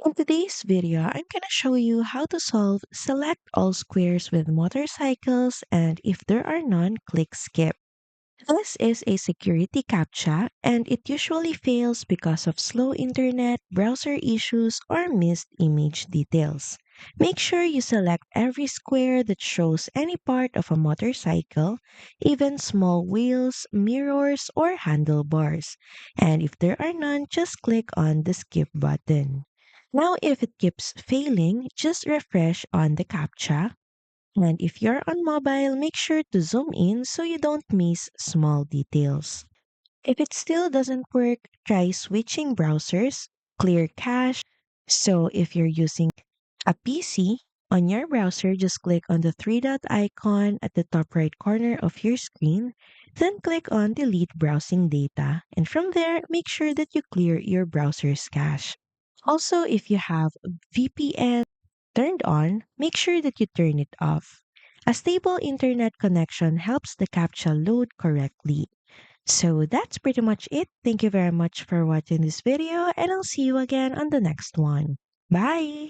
In today's video, I'm going to show you how to solve select all squares with motorcycles, and if there are none, click skip. This is a security captcha and it usually fails because of slow internet, browser issues, or missed image details. Make sure you select every square that shows any part of a motorcycle, even small wheels, mirrors, or handlebars. And if there are none, just click on the skip button. Now, if it keeps failing, just refresh on the captcha, and if you're on mobile, make sure to zoom in so you don't miss small details. If it still doesn't work, try switching browsers, clear cache. So if you're using a PC, on your browser, just click on the three dot icon at the top right corner of your screen, then click on delete browsing data. And from there, make sure that you clear your browser's cache. Also, if you have VPN turned on, make sure that you turn it off. A stable internet connection helps the CAPTCHA load correctly. So that's pretty much it. Thank you very much for watching this video, and I'll see you again on the next one. Bye!